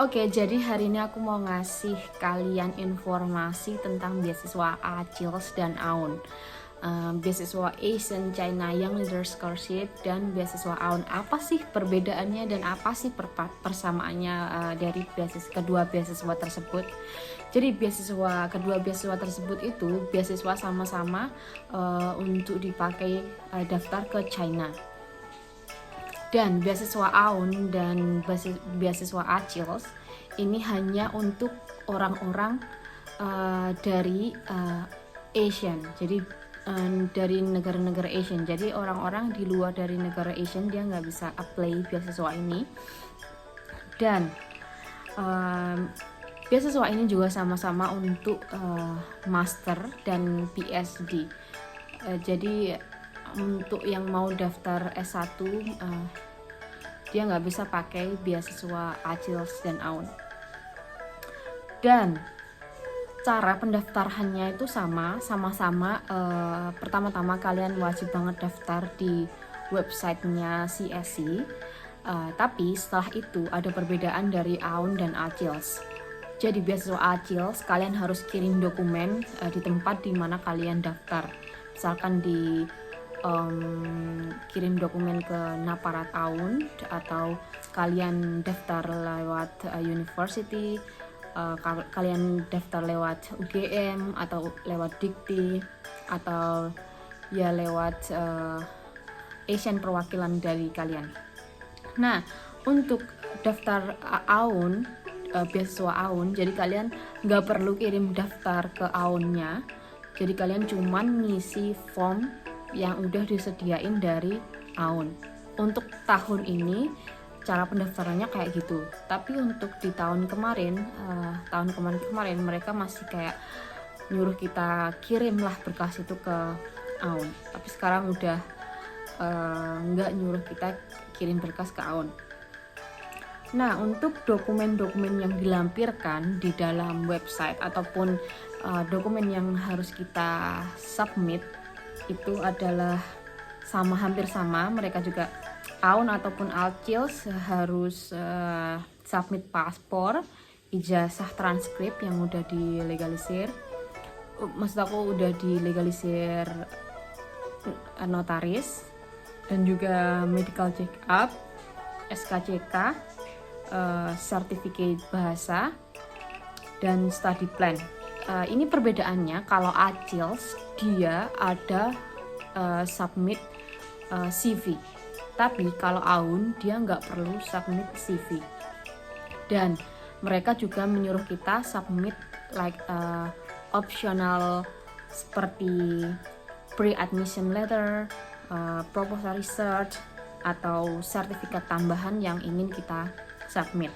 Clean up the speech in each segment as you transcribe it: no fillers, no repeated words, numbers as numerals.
Oke, jadi hari ini aku mau ngasih kalian informasi tentang beasiswa ACILS dan AUN. Beasiswa Asian China Young Leader Scholarship dan beasiswa AUN. Apa sih perbedaannya dan apa sih persamaannya dari kedua beasiswa tersebut? Jadi kedua beasiswa tersebut itu beasiswa sama-sama untuk dipakai daftar ke China. Dan beasiswa AUN dan beasiswa ACILS ini hanya untuk orang-orang dari Asian. Jadi dari negara-negara Asian. Jadi orang-orang di luar dari negara Asian dia nggak bisa apply beasiswa ini. Dan beasiswa ini juga sama-sama untuk master dan PhD. Jadi untuk yang mau daftar S1 dia nggak bisa pakai beasiswa ACILS dan AUN. Dan cara pendaftarannya itu sama-sama pertama-tama kalian wajib banget daftar di websitenya CSC. Tapi setelah itu ada perbedaan dari AUN dan ACILS. Jadi beasiswa ACILS kalian harus kirim dokumen di tempat di mana kalian daftar. Misalkan kirim dokumen ke Naparat AUN atau kalian daftar lewat university, kalian daftar lewat UGM atau lewat Dikti atau ya lewat Asian perwakilan dari kalian. Nah, untuk daftar AUN, beasiswa AUN, jadi kalian nggak perlu kirim daftar ke AUN-nya. Jadi kalian cuman ngisi form yang udah disediain dari AUN. Untuk tahun ini cara pendaftarannya kayak gitu. Tapi untuk di tahun kemarin mereka masih kayak nyuruh kita kirimlah berkas itu ke AUN. Tapi sekarang udah nggak nyuruh kita kirim berkas ke AUN. Nah, untuk dokumen-dokumen yang dilampirkan di dalam website ataupun dokumen yang harus kita submit itu adalah hampir sama. Mereka juga AUN ataupun ACILS harus submit paspor, ijazah, transkrip yang udah dilegalisir. Maksud aku udah dilegalisir notaris, dan juga medical check up, SKCK, sertifikat bahasa, dan study plan. Ini perbedaannya, kalau ACILS dia ada submit CV, tapi kalau AUN dia nggak perlu submit CV. Dan mereka juga menyuruh kita submit optional seperti pre-admission letter, proposal research, atau sertifikat tambahan yang ingin kita submit.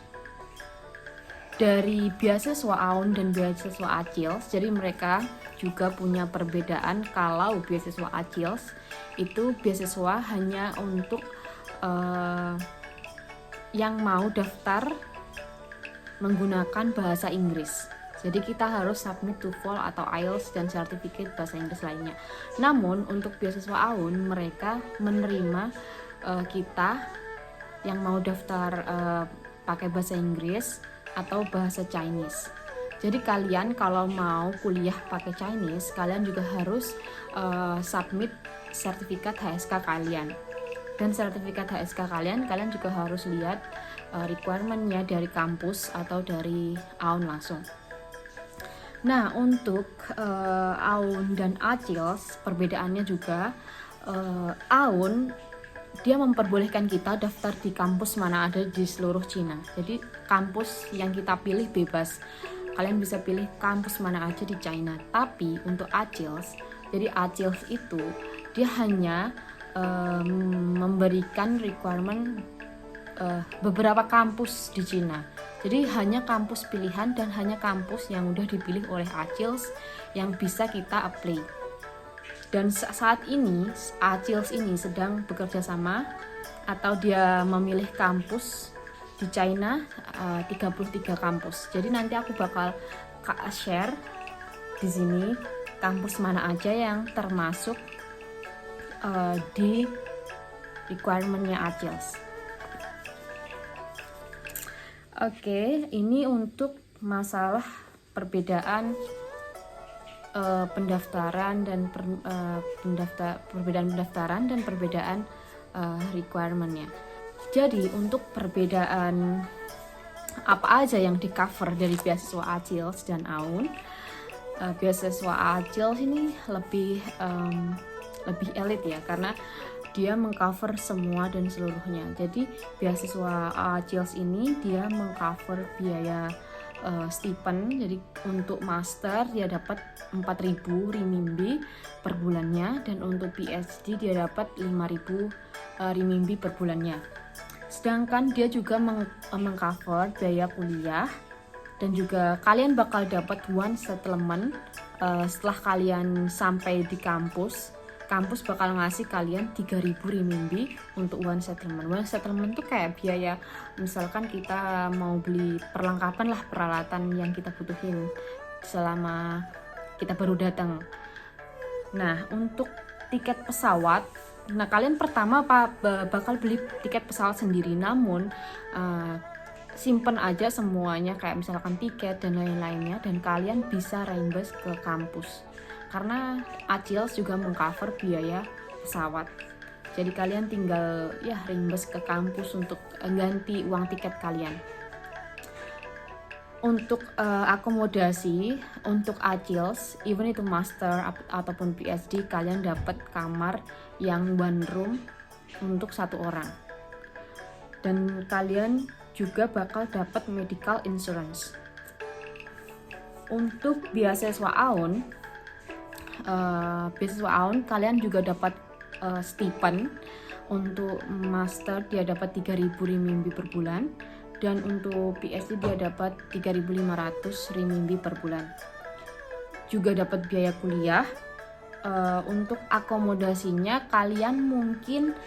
Dari beasiswa AUN dan beasiswa ACILS, jadi mereka juga punya perbedaan. Kalau beasiswa ACILS itu beasiswa hanya untuk yang mau daftar menggunakan bahasa Inggris. Jadi kita harus submit TOEFL atau IELTS dan sertifikat bahasa Inggris lainnya. Namun untuk beasiswa AUN mereka menerima kita yang mau daftar pakai bahasa Inggris atau bahasa Chinese. Jadi kalian kalau mau kuliah pakai Chinese, kalian juga harus submit sertifikat HSK kalian. Dan sertifikat HSK kalian juga harus lihat requirement-nya dari kampus atau dari AUN langsung. Nah, untuk AUN dan ACILS perbedaannya juga, AUN dia memperbolehkan kita daftar di kampus mana ada di seluruh Cina. Jadi kampus yang kita pilih bebas. Kalian bisa pilih kampus mana aja di China. Tapi untuk ACILS, jadi ACILS itu dia hanya memberikan requirement beberapa kampus di Cina. Jadi hanya kampus pilihan dan hanya kampus yang udah dipilih oleh ACILS yang bisa kita apply. Dan saat ini ACILS ini sedang bekerja sama atau dia memilih kampus di China 33 kampus. Jadi nanti aku bakal share di sini kampus mana aja yang termasuk di requirement-nya ACILS. Oke, ini untuk masalah perbedaan pendaftaran dan perbedaan pendaftaran dan perbedaan requirement-nya. Jadi untuk perbedaan apa aja yang di cover dari beasiswa ACILS dan AUN, beasiswa ACILS ini lebih elit ya, karena dia mengcover semua dan seluruhnya. Jadi beasiswa ACILS ini dia mengcover biaya stipend. Jadi untuk master dia dapat 4.000 renminbi per bulannya, dan untuk PhD dia dapat 5.000 renminbi per bulannya. Sedangkan dia juga mengcover biaya kuliah, dan juga kalian bakal dapat one settlement setelah kalian sampai di kampus. Kampus bakal ngasih kalian 3.000 renminbi untuk one settlement. One settlement tuh kayak biaya, misalkan kita mau beli perlengkapan lah, peralatan yang kita butuhin selama kita baru datang. Nah, untuk tiket pesawat, nah kalian pertama bakal beli tiket pesawat sendiri, namun simpen aja semuanya kayak misalkan tiket dan lain-lainnya, dan kalian bisa reimburse ke kampus karena ACILS juga mengcover biaya pesawat. Jadi kalian tinggal ya reimburse ke kampus untuk ganti uang tiket kalian. Untuk akomodasi untuk ACILS, even itu master ataupun PhD, kalian dapat kamar yang one room untuk 1 orang. Dan kalian juga bakal dapat medical insurance. Untuk beasiswa AUN, kalian juga dapat stipend. Untuk master dia dapat 3.000 renminbi per bulan, dan untuk PhD dia dapat 3.500 renminbi per bulan. Juga dapat biaya kuliah. Untuk akomodasinya kalian mungkin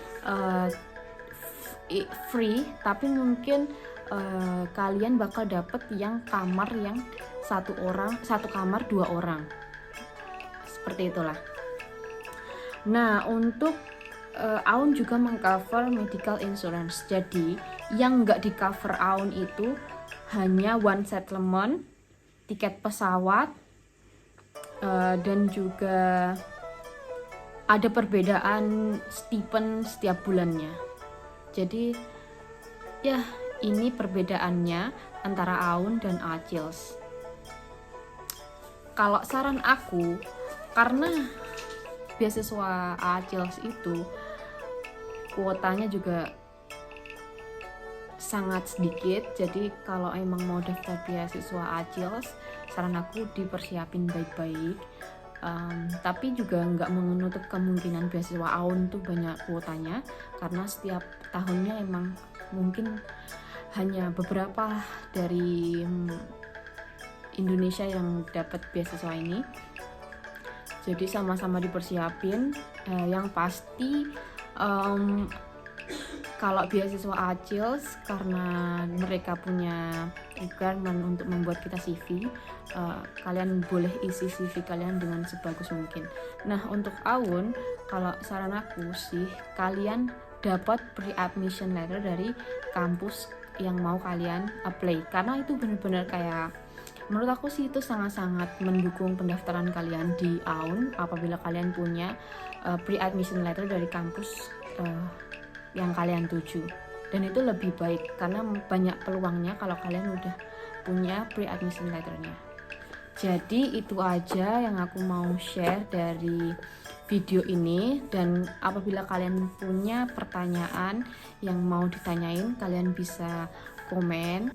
free, tapi mungkin kalian bakal dapat yang kamar yang 1 kamar 2 orang. Seperti itulah. Nah, untuk AUN juga mengcover medical insurance. Jadi yang nggak di cover AUN itu hanya one settlement, tiket pesawat, dan juga ada perbedaan stipend setiap bulannya. Jadi ya ini perbedaannya antara AUN dan ACILS. Kalau saran aku, karena beasiswa ACILS itu kuotanya juga sangat sedikit, jadi kalau emang mau daftar beasiswa ACILS, saran aku dipersiapin baik-baik. Tapi juga nggak menutup kemungkinan beasiswa AUN tuh banyak kuotanya, karena setiap tahunnya emang mungkin hanya beberapa dari Indonesia yang dapat beasiswa ini. Jadi sama-sama dipersiapin. Yang pasti kalau beasiswa ACILS, karena mereka punya requirement untuk membuat kita CV, kalian boleh isi CV kalian dengan sebagus mungkin. Nah, untuk AUN, kalau saran aku sih, kalian dapat pre-admission letter dari kampus yang mau kalian apply, karena itu benar-benar kayak, menurut aku sih itu sangat-sangat mendukung pendaftaran kalian di AUN apabila kalian punya pre-admission letter dari kampus yang kalian tuju. Dan itu lebih baik karena banyak peluangnya kalau kalian udah punya pre-admission letternya. Jadi itu aja yang aku mau share dari video ini, dan apabila kalian punya pertanyaan yang mau ditanyain, kalian bisa komen.